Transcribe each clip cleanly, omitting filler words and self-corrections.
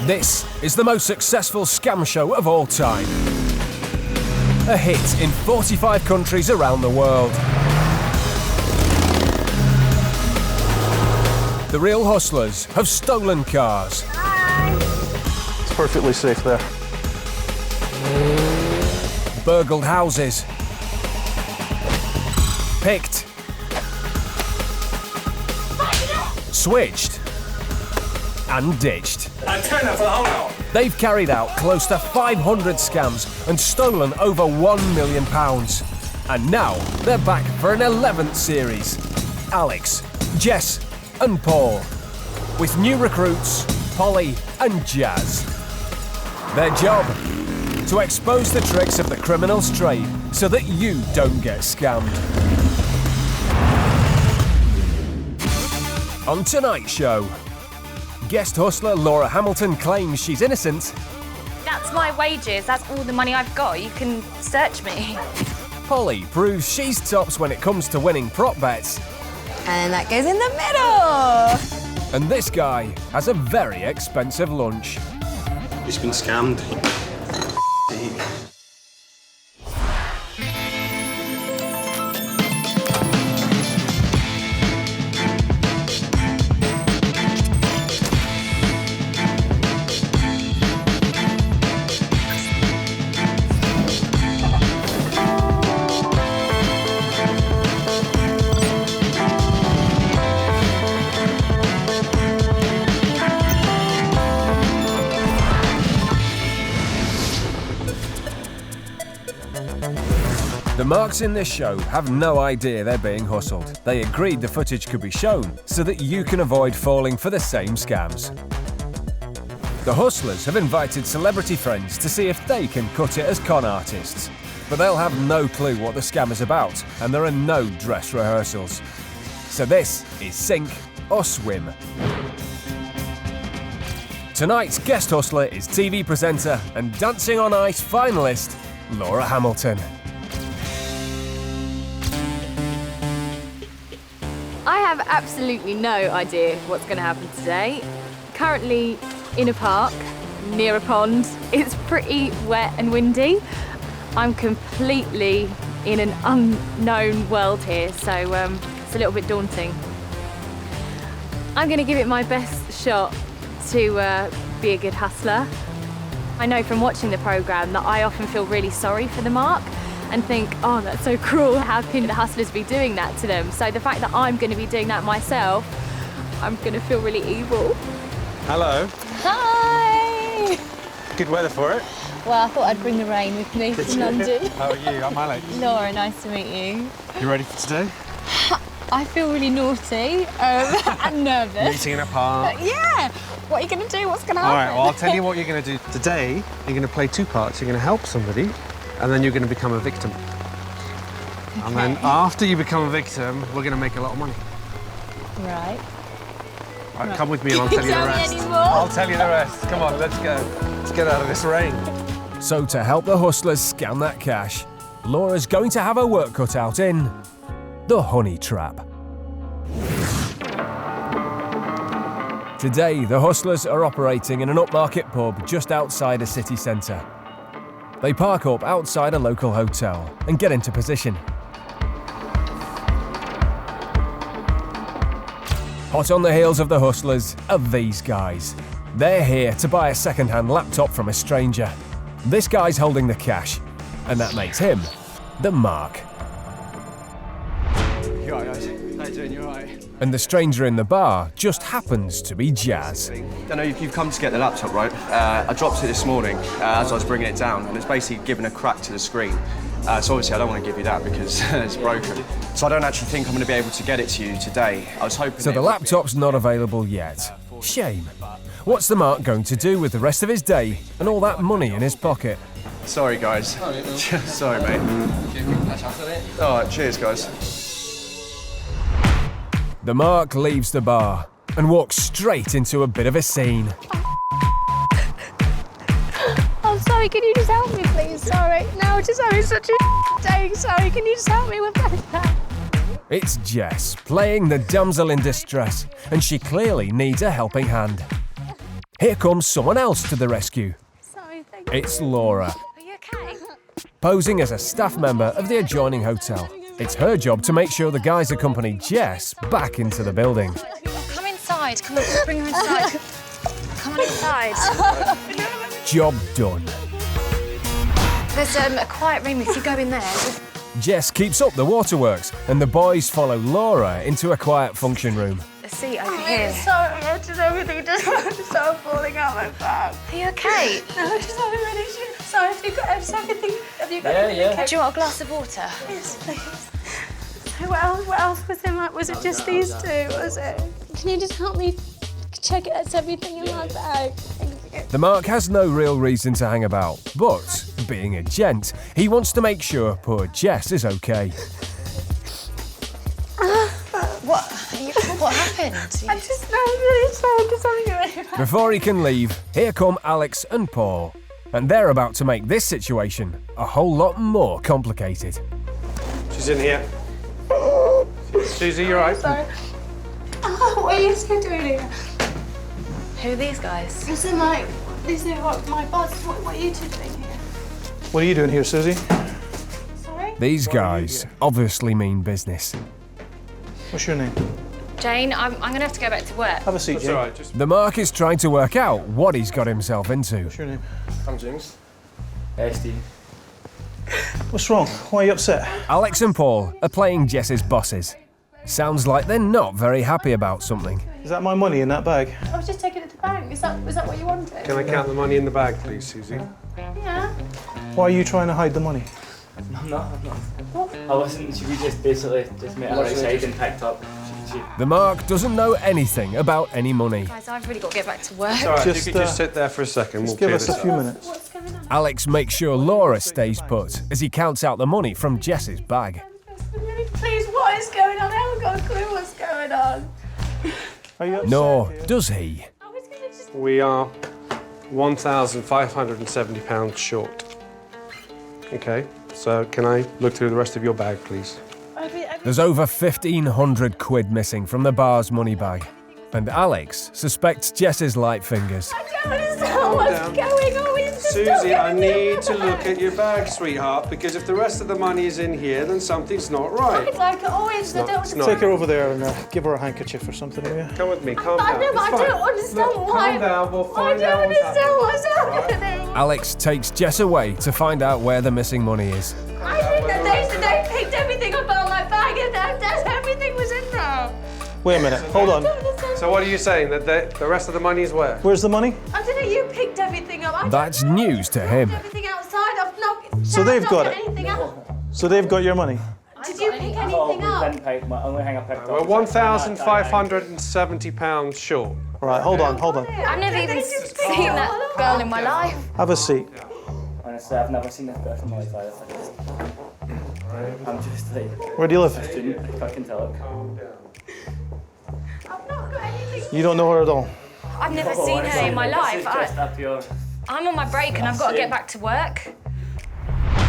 This is the most successful scam show of all time. A hit in 45 countries around the world. The real hustlers have stolen cars. Hi. It's perfectly safe there. Burgled houses. Picked. Switched. And ditched. They've carried out close to 500 scams and stolen over £1 million. And now they're back for an 11th series. Alex, Jess and Paul. With new recruits, Polly and Jazz. Their job? To expose the tricks of the criminals' trade so that you don't get scammed. On tonight's show, guest hustler Laura Hamilton claims she's innocent. That's my wages, that's all the money I've got, you can search me. Polly proves she's tops when it comes to winning prop bets. And that goes in the middle! And this guy has a very expensive lunch. He's been scammed. The marks in this show have no idea they're being hustled. They agreed the footage could be shown so that you can avoid falling for the same scams. The hustlers have invited celebrity friends to see if they can cut it as con artists. But they'll have no clue what the scam is about, and there are no dress rehearsals. So this is sink or swim. Tonight's guest hustler is TV presenter and Dancing on Ice finalist, Laura Hamilton. I have absolutely no idea what's going to happen today. Currently in a park, near a pond. It's pretty wet and windy. I'm completely in an unknown world here, so it's a little bit daunting. I'm going to give it my best shot to be a good hustler. I know from watching the programme that I often feel really sorry for the mark and think, oh, that's so cruel, how can the hustlers be doing that to them? So the fact that I'm going to be doing that myself, I'm going to feel really evil. Hello. Hi! Good weather for it. Well, I thought I'd bring the rain with me from London. How are you? I'm Alex. Laura, nice to meet you. You ready for today? I feel really naughty and nervous. Meeting in a park. Yeah! What are you going to do? What's going to happen? All right, well, I'll tell you what you're going to do. Today, you're going to play two parts. You're going to help somebody, and then you're going to become a victim. Okay. And then after you become a victim, we're going to make a lot of money. Right. Right, come with me and I'll tell you the rest. I'll tell you the rest. Come on, let's go. Let's get out of this rain. So to help the hustlers scam that cash, Laura's going to have her work cut out in the honey trap. Today, the hustlers are operating in an upmarket pub just outside a city centre. They park up outside a local hotel and get into position. Hot on the heels of the hustlers are these guys. They're here to buy a second-hand laptop from a stranger. This guy's holding the cash, and that makes him the mark. You all right, guys? How you doing? You all right? And the stranger in the bar just happens to be Jazz. I know you've come to get the laptop, right? I dropped it this morning as I was bringing it down, and it's basically given a crack to the screen. So obviously I don't want to give you that because it's broken. So I don't actually think I'm going to be able to get it to you today. I was hoping... So the laptop's not available yet. Shame. What's the mark going to do with the rest of his day and all that money in his pocket? Sorry, guys. Sorry, mate. All right, cheers, guys. The mark leaves the bar and walks straight into a bit of a scene. I'm sorry, can you just help me, please? Sorry. No, just having such a day. Sorry, can you just help me with that? It's Jess, playing the damsel in distress, and she clearly needs a helping hand. here comes someone else to the rescue. Sorry, thank you. It's Laura, Are you okay? posing as a staff member of the adjoining hotel. It's her job to make sure the guys accompany Jess back into the building. Come inside. Come on, bring her inside. Come on inside. Job done. There's a quiet room if you go in there. Jess keeps up the waterworks, and the boys follow Laura into a quiet function room. A seat over here. Sorry, just everything just started falling out my back. Are you okay? No, I just had a really shit. Sorry, have you got everything? Have you got Yeah. Okay. Do you want a glass of water? Yes, please. So what else was in like? Was it just these two? Was it? Can you just help me check it? It's everything in my bag. Thank you. The Mark has no real reason to hang about, but being a gent, he wants to make sure poor Jess is okay. What happened? I'm really sorry. Just something really bad. Before he can leave, here come Alex and Paul, and they're about to make this situation a whole lot more complicated. She's in here. Susie, you all right? Sorry. Oh, what are you two doing here? Who are these guys? This is my boss. What are you two doing here? What are you doing here, Susie? Sorry? These guys obviously mean business. What's your name? Jane, I'm going to have to go back to work. Have a seat, That's Jane. all right. Just The Mark is trying to work out what he's got himself into. What's your name? I'm James. Steve. What's wrong? Why are you upset? Alex and Paul are playing Jess's bosses. Sounds like they're not very happy about something. Is that my money in that bag? I was just taking it to the bank. Was that what you wanted? can I count the money in the bag, please, Susie? Yeah. Why are you trying to hide the money? I'm not. I wasn't. She just basically just met her outside and picked up. She The Mark doesn't know anything about any money. Guys, I've really got to get back to work. It's all right. Just, you could just uh, sit there for a second. Just We'll give clear us a this few up. minutes. What's going on? Alex makes sure Laura stays put as he counts out the money from Jess's bag. Please, what is going on? I haven't got a clue what's going on. Are you upset? Nor does he. I was gonna just. We are £1,570 short. Okay, so can I look through the rest of your bag, please? There's over 1,500 quid missing from the bar's money bag. And Alex suspects Jess's light fingers. I don't understand what's down. going on. We just don't Susie, get I it. need to look at your bag, sweetheart, because if the rest of the money is in here, then something's not right. It's like always. I don't it's not. Take her over there and give her a handkerchief or something, will you? Come with me, calm I down. know, but It's I fine. don't understand Look, why. calm down, we'll I find out don't what's understand happening. what's happening. Alex takes Jess away to find out where the missing money is. I think that they picked everything up out of my bag and everything was in there. Wait a minute, hold on. I don't understand. So what are you saying, that the rest of the money is where? Where's the money? I don't know, you picked everything up. I don't That's know. news to him. Everything outside. I've not. So they've got it. Anything out. So they've got your money? Did you pick anything Oh, up? didn't pick my only thing I picked up. We're £1,570 short. All right, hold on. I've never even just picked seen it that all up. girl in my life. Have a seat. Honestly, I've never seen this person in my life either. I'm just like Where do you live? student. I can tell it. I've not got anything. You don't know her at all. I've never seen her in my life. Just up your. I'm on my break and I've got to get back to work.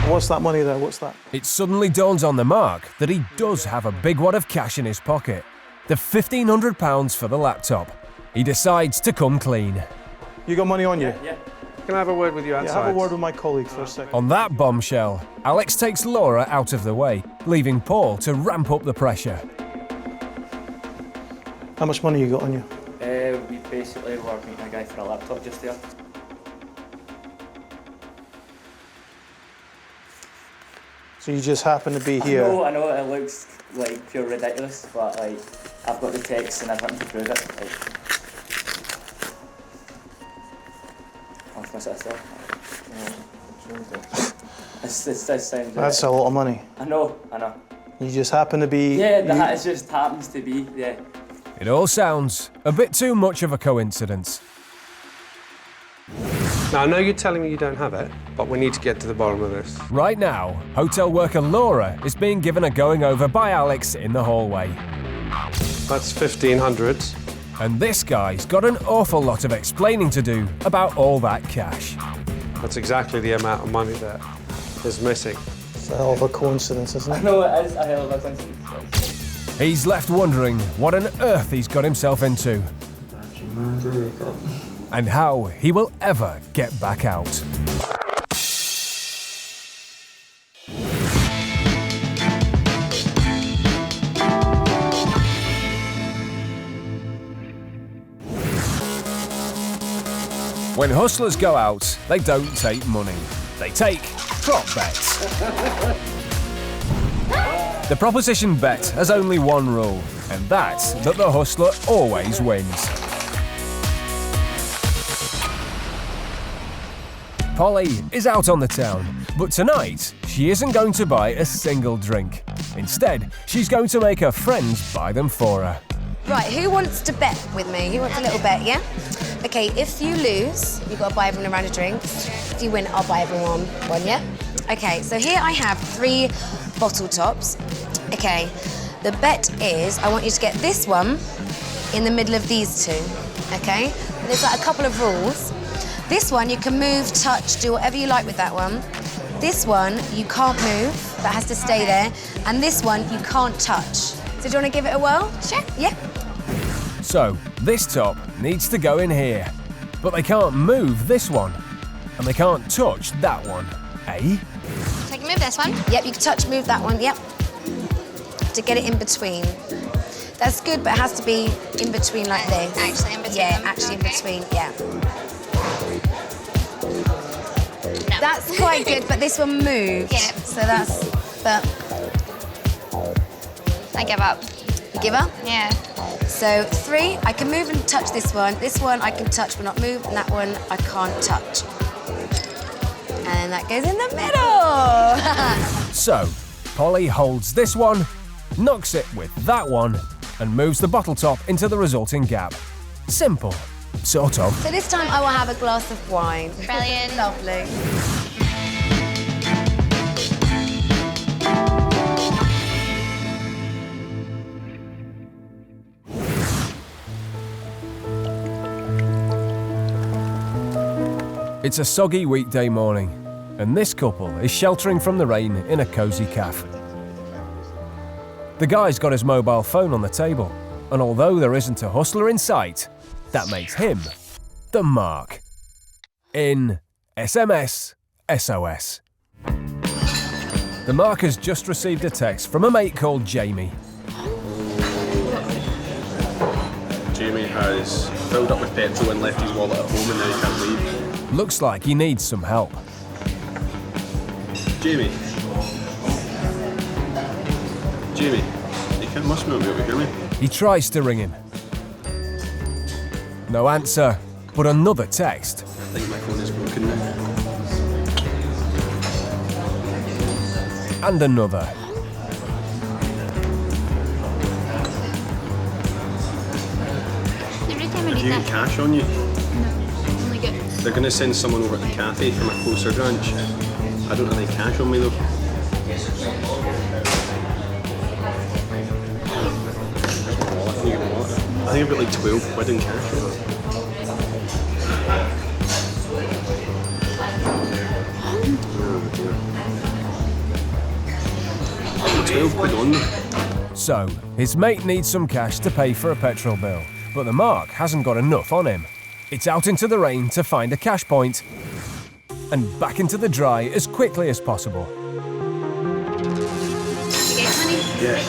What's that money there? What's that? It suddenly dawns on the Mark that he does have a big wad of cash in his pocket. The £1,500 for the laptop. He decides to come clean. You got money on you? Yeah. Can I have a word with you Yeah, outside? have a word with my colleague for a second. On that bombshell, Alex takes Laura out of the way, leaving Paul to ramp up the pressure. How much money you got on you? We basically were meeting a guy for a laptop just there. So you just happen to be here. I know it looks like pure ridiculous, but like I've got the text and everything to prove it. Like, that's my sister. This does sound. That's a lot of money. I know. You just happen to be... Yeah, that it just happens to be. Yeah. It all sounds a bit too much of a coincidence. Now, I know you're telling me you don't have it, but we need to get to the bottom of this. Right now, hotel worker Laura is being given a going over by Alex in the hallway. That's 1,500. And this guy's got an awful lot of explaining to do about all that cash. That's exactly the amount of money that is missing. It's a hell of a coincidence, isn't it? No, it is a hell of a coincidence. He's left wondering what on earth he's got himself into. and how he will ever get back out. When hustlers go out, they don't take money. They take prop bets. The proposition bet has only one rule, and that's that the hustler always wins. Polly is out on the town, but tonight she isn't going to buy a single drink. Instead, she's going to make her friends buy them for her. Right, who wants to bet with me? Who wants a little bet, yeah? Okay, if you lose, you've got to buy everyone a round of drinks. If you win, I'll buy everyone one, yeah? Okay, so here I have 3 bottle tops. Okay, the bet is I want you to get this one in the middle of these 2, okay? And there's like a couple of rules. This one, you can move, touch, do whatever you like with that one. This one, you can't move, that has to stay there. And this one, you can't touch. So do you want to give it a whirl? Sure. Yeah. So, this top needs to go in here, but they can't move this one, and they can't touch that one, eh? So I can move this one? Yep, you can touch, move that one, yep. To get it in between. That's good, but it has to be in between like this. Actually in between? Yeah, actually in between, yeah. No. That's quite good, but this one moves. Yeah. So that's, but... I give up. You give up? Yeah. So 3, I can move and touch this one. This one I can touch but not move, and that one I can't touch. And that goes in the middle. So, Polly holds this one, knocks it with that one, and moves the bottle top into the resulting gap. Simple, sort of. So this time I will have a glass of wine. Brilliant. Lovely. It's a soggy weekday morning, and this couple is sheltering from the rain in a cosy cafe. The guy's got his mobile phone on the table, and although there isn't a hustler in sight, that makes him the mark. In SMS SOS. The mark has just received a text from a mate called Jamie. Jamie has filled up with petrol and left his wallet at home and now he can't leave. Looks like he needs some help. Jamie, you must not be able to hear me. He tries to ring him. No answer, but another text. I think my phone is broken now. And another. Every time I Have do you got that. cash on you? Oh my god. They're going to send someone over to the cafe from a closer branch. I don't have any cash on me though. I think I've got like 12 quid in cash. Oh dear. 12 quid on them. So, his mate needs some cash to pay for a petrol bill, but the mark hasn't got enough on him. It's out into the rain to find a cash point and back into the dry as quickly as possible. Yeah.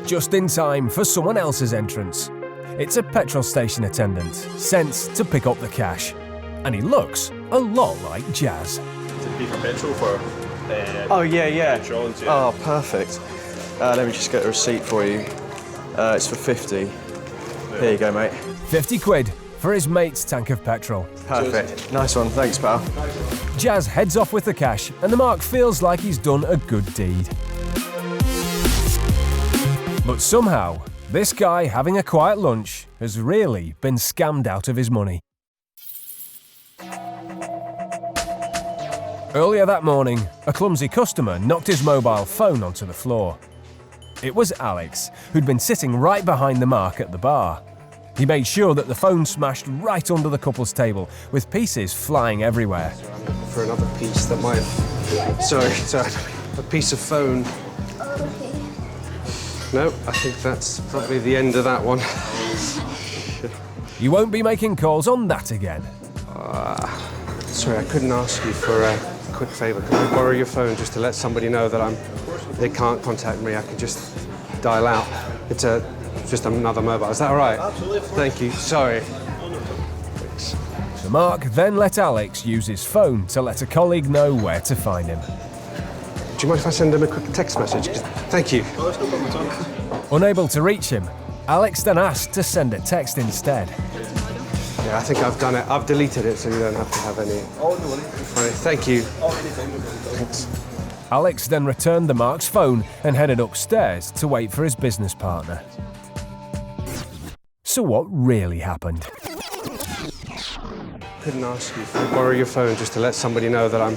Just in time for someone else's entrance. It's a petrol station attendant, sent to pick up the cash. And he looks a lot like Jazz. To pay for petrol for Oh, yeah. insurance, yeah. Oh, perfect. Let me just get a receipt for you. It's for 50. Here you go, mate. 50 quid for his mate's tank of petrol. Perfect. Nice one. Thanks, pal. Jazz heads off with the cash, and the mark feels like he's done a good deed. But somehow, this guy having a quiet lunch has really been scammed out of his money. Earlier that morning, a clumsy customer knocked his mobile phone onto the floor. It was Alex, who'd been sitting right behind the mark at the bar. He made sure that the phone smashed right under the couple's table, with pieces flying everywhere. For another piece that might have... Sorry, a piece of phone. No, I think that's probably the end of that one. You won't be making calls on that again. Sorry, I couldn't ask you for a quick favour. Could I borrow your phone just to let somebody know that they can't contact me? I can just dial out. It's just another mobile. Is that all right? Absolutely. Thank you. Sorry. The Mark then let Alex use his phone to let a colleague know where to find him. Do you mind if I send him a quick text message? Thank you. Oh, that's no problem at all. Unable to reach him, Alex then asked to send a text instead. Yeah, I think I've done it. I've deleted it so you don't have to have any. Oh, no worries. Thank you. Thanks. Alex then returned the Mark's phone and headed upstairs to wait for his business partner. So what really happened? Couldn't ask you to borrow your phone just to let somebody know that I'm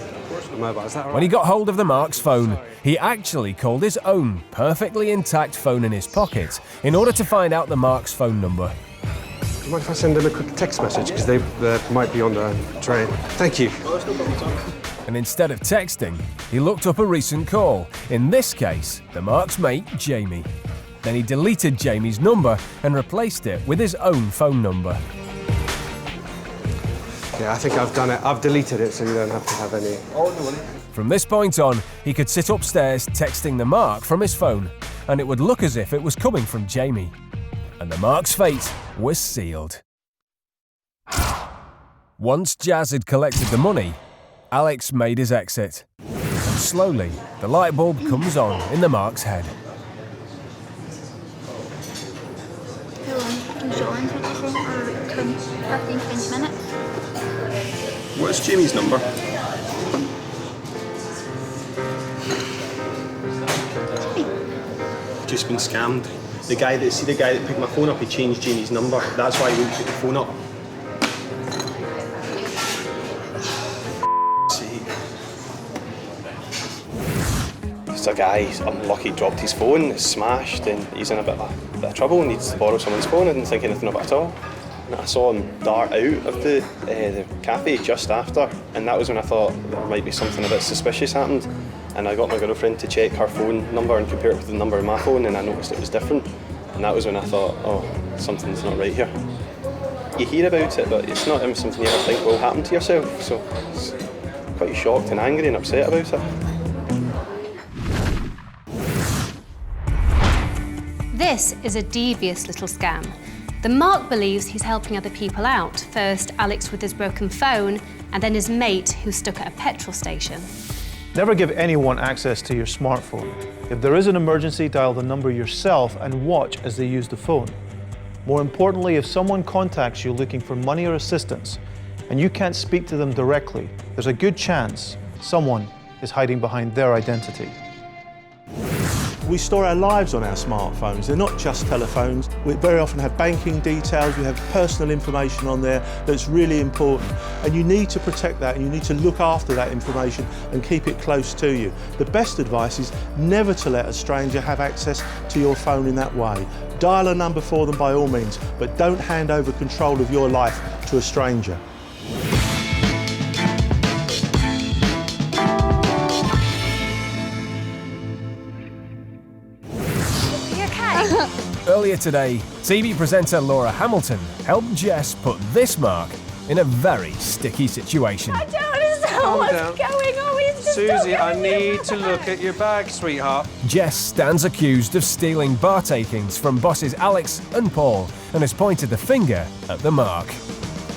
mobile. Is that all right? When he got hold of the Mark's phone, he actually called his own perfectly intact phone in his pocket in order to find out the Mark's phone number. Do you mind if I send them a quick text message? Because they might be on the train. Thank you. Oh, that's no problem at all. And instead of texting, he looked up a recent call, in this case, the Mark's mate, Jamie. Then he deleted Jamie's number and replaced it with his own phone number. Yeah, I think I've done it. I've deleted it so you don't have to have any. Oh, no worries. From this point on, he could sit upstairs texting the Mark from his phone, and it would look as if it was coming from Jamie. And the Mark's fate was sealed. Once Jazz had collected the money, Alex made his exit. And slowly, the light bulb comes on in the Mark's head. What's Jamie's number? Just been scammed. The guy that picked my phone up, he changed Jamie's number. That's why he wouldn't pick the phone up. It's a guy, he's unlucky, dropped his phone, it's smashed, and he's in a bit of trouble and needs to borrow someone's phone. I didn't think anything of it at all. And I saw him dart out of the cafe just after, and that was when I thought there might be something a bit suspicious happened. And I got my girlfriend to check her phone number and compare it with the number of my phone, and I noticed it was different. And that was when I thought, oh, something's not right here. You hear about it, but it's not something you ever think will happen to yourself. So it's quite shocked and angry and upset about it. This is a devious little scam. The Mark believes he's helping other people out. First, Alex with his broken phone, and then his mate who's stuck at a petrol station. Never give anyone access to your smartphone. If there is an emergency, dial the number yourself and watch as they use the phone. More importantly, if someone contacts you looking for money or assistance and you can't speak to them directly, there's a good chance someone is hiding behind their identity. We store our lives on our smartphones. They're not just telephones. We very often have banking details, we have personal information on there that's really important. And you need to protect that, and you need to look after that information and keep it close to you. The best advice is never to let a stranger have access to your phone in that way. Dial a number for them by all means, but don't hand over control of your life to a stranger. Earlier today, TV presenter Laura Hamilton helped Jess put this Mark in a very sticky situation. I don't understand what's going on. He's just Susie, I need to look at your bag, sweetheart. Jess stands accused of stealing bar takings from bosses Alex and Paul and has pointed the finger at the Mark.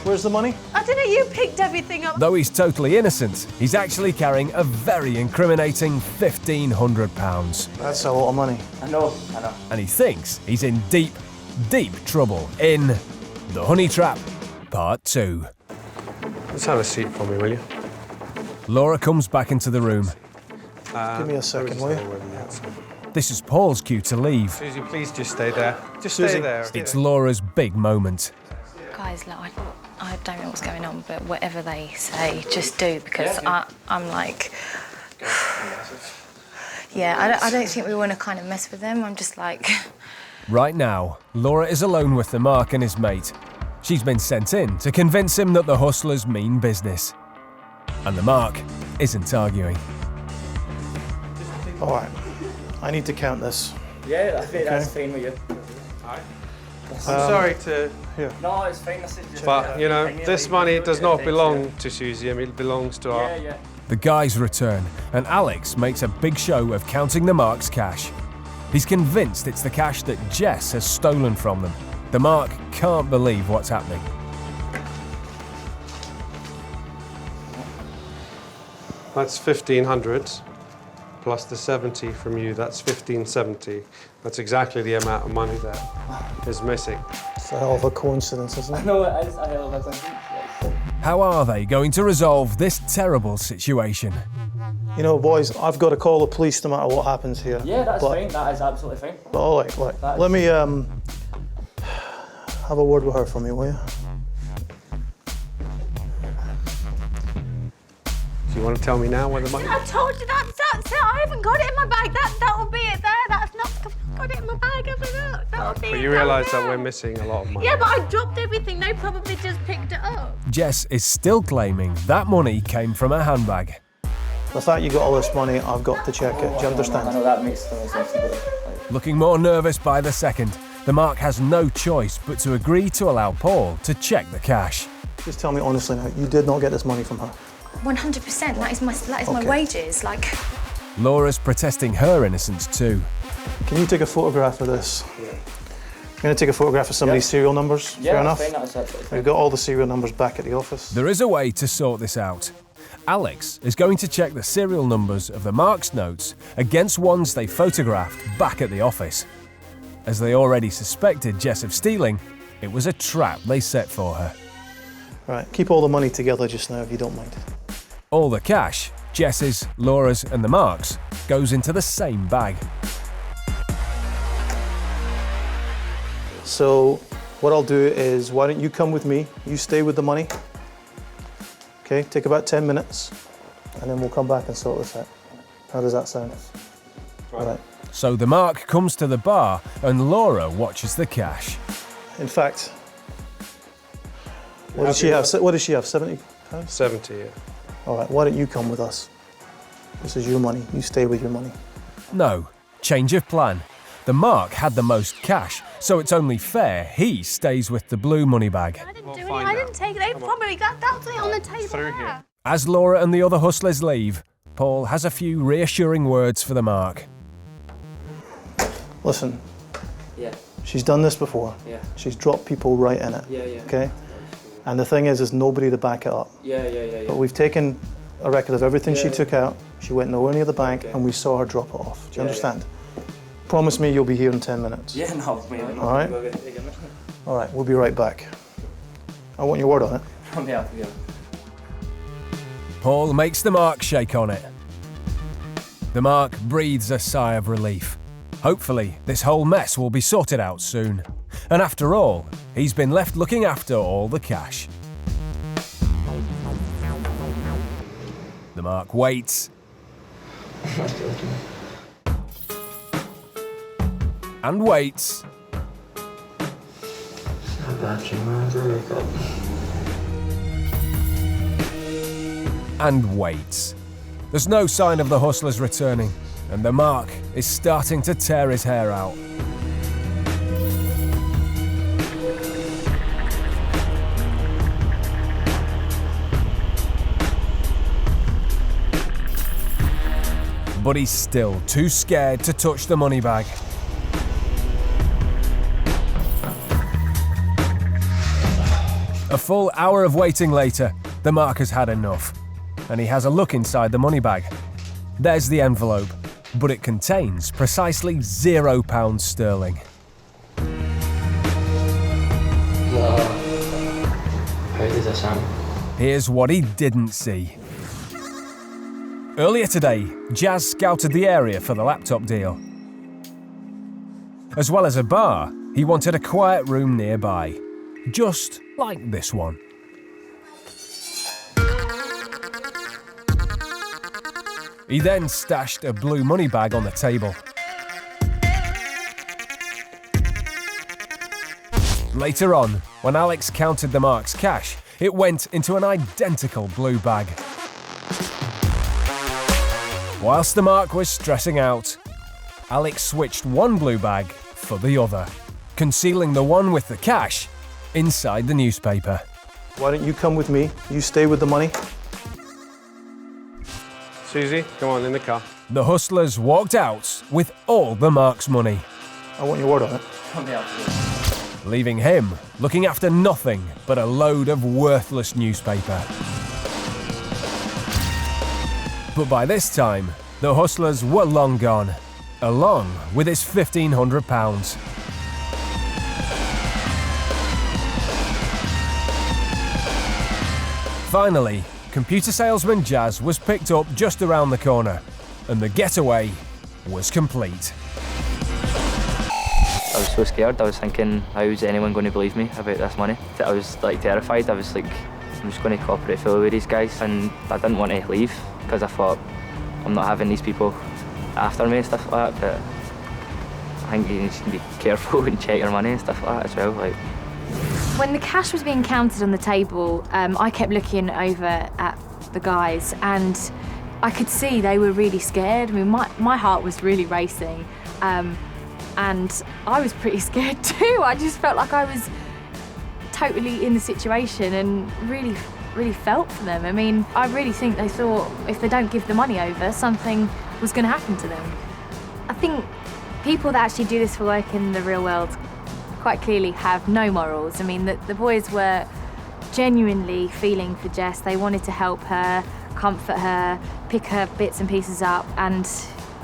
Where's the money? I don't know, you picked everything up. Though he's totally innocent, he's actually carrying a very incriminating £1,500. That's a lot of money. I know. And he thinks he's in deep, deep trouble in The Honey Trap Part 2. Let's have a seat for me, will you? Laura comes back into the room. Give me a second, will you? This is Paul's cue to leave. Susie, please just stay there. Just Susie, stay there. It's Laura's big moment. Guys, look, I don't know what's going on, but whatever they say, just do, because I'm like... Yeah, I don't think we want to kind of mess with them. I'm just like... Right now, Laura is alone with the Mark and his mate. She's been sent in to convince him that the hustlers mean business. And the Mark isn't arguing. All right, I need to count this. Yeah, I think that's fine with you. I'm sorry to... Here. No, it's fine. This is just But, you know, this money does not belong to Susie. I mean, it belongs to our... Yeah. The guys return, and Alex makes a big show of counting the Mark's cash. He's convinced it's the cash that Jess has stolen from them. The Mark can't believe what's happening. That's 1,500 plus the 70 from you. That's 1,570. That's exactly the amount of money that is missing. It's a hell of a coincidence, isn't it? No, it is a hell of a coincidence. How are they going to resolve this terrible situation? You know, boys, I've got to call the police no matter what happens here. Yeah, that's fine. That is absolutely fine. But all right, let me have a word with her for me, will you? Do you want to tell me now where the money... I told you that's it. I haven't got it in my bag. That'll be it there. That's not... I've got it in my bag. That'll be it. But you realise that we're missing a lot of money. Yeah, but I dropped everything. They probably just picked it up. Jess is still claiming that money came from her handbag. The fact you got all this money, I've got to check it. Do you understand? I know that makes total sense. Looking more nervous by the second, the Mark has no choice but to agree to allow Paul to check the cash. Just tell me honestly now, you did not get this money from her? 100%. That is my wages. Like. Laura's protesting her innocence too. Can you take a photograph of this? Yeah. I'm going to take a photograph of somebody's serial numbers. Yeah, fair enough. fine, that's absolutely fine. We've got all the serial numbers back at the office. There is a way to sort this out. Alex is going to check the serial numbers of the Mark's notes against ones they photographed back at the office. As they already suspected Jess of stealing, it was a trap they set for her. Right, keep all the money together just now if you don't mind. All the cash, Jess's, Laura's and the Mark's, goes into the same bag. So what I'll do is, why don't you come with me, you stay with the money. Okay, take about 10 minutes, and then we'll come back and sort this out. How does that sound? All right. So the Mark comes to the bar and Laura watches the cash. In fact, what does she have? What does she have, 70 pounds? 70, yeah. All right, why don't you come with us? This is your money, you stay with your money. No, change of plan. The Mark had the most cash, so it's only fair he stays with the blue money bag. I didn't do anything. I didn't take it. They probably got that's it on the table Through here. As Laura and the other hustlers leave, Paul has a few reassuring words for the Mark. Listen, Yeah. she's done this before. Yeah. She's dropped people right in it. Yeah. Okay? And the thing is, there's nobody to back it up. Yeah. But we've taken a record of everything she took out. She went nowhere near the bank, and we saw her drop it off. Do you understand? Promise me you'll be here in 10 minutes. Yeah, no, mate. All right? All right, we'll be right back. I want your word on it. I'm here to go. Paul makes the Mark shake on it. The Mark breathes a sigh of relief. Hopefully, this whole mess will be sorted out soon. And after all, he's been left looking after all the cash. The Mark waits. And waits. And waits. There's no sign of the hustlers returning, and the Mark is starting to tear his hair out. But he's still too scared to touch the money bag. A full hour of waiting later, the Mark has had enough, and he has a look inside the money bag. There's the envelope, but it contains precisely £0 sterling. How does that sound? Here's what he didn't see. Earlier today, Jazz scouted the area for the laptop deal. As well as a bar, he wanted a quiet room nearby, just like this one. He then stashed a blue money bag on the table. Later on, when Alex counted the Mark's cash, it went into an identical blue bag. Whilst the Mark was stressing out, Alex switched one blue bag for the other, concealing the one with the cash inside the newspaper. Why don't you come with me? You stay with the money. Susie, come on, in the car. The hustlers walked out with all the Mark's money, I want your word on it. leaving him looking after nothing but a load of worthless newspaper. But by this time, the hustlers were long gone, along with his £1,500. Finally, computer salesman Jazz was picked up just around the corner, and the getaway was complete. I was so scared. I was thinking, how's anyone going to believe me about this money? I was like terrified. I was like, I'm just going to cooperate fully with these guys, and I didn't want to leave because I thought I'm not having these people after me and stuff like that. But I think you just need to be careful and check your money and stuff like that as well. Like, when the cash was being counted on the table, I kept looking over at the guys, and I could see they were really scared. I mean, my heart was really racing. And I was pretty scared too. I just felt like I was totally in the situation and really felt for them. I mean, I really think they thought if they don't give the money over, something was going to happen to them. I think people that actually do this for work in the real world quite clearly have no morals. I mean, the boys were genuinely feeling for Jess. They wanted to help her, comfort her, pick her bits and pieces up, and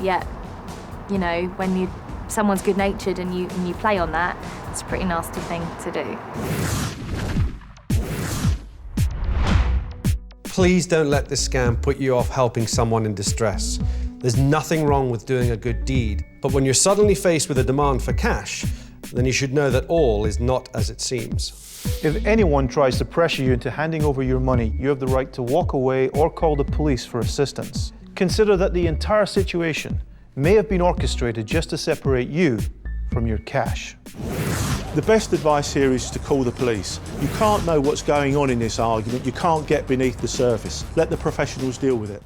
yet, you know, when someone's good-natured and you play on that, it's a pretty nasty thing to do. Please don't let this scam put you off helping someone in distress. There's nothing wrong with doing a good deed, but when you're suddenly faced with a demand for cash, then you should know that all is not as it seems. If anyone tries to pressure you into handing over your money, you have the right to walk away or call the police for assistance. Consider that the entire situation may have been orchestrated just to separate you from your cash. The best advice here is to call the police. You can't know what's going on in this argument. You can't get beneath the surface. Let the professionals deal with it.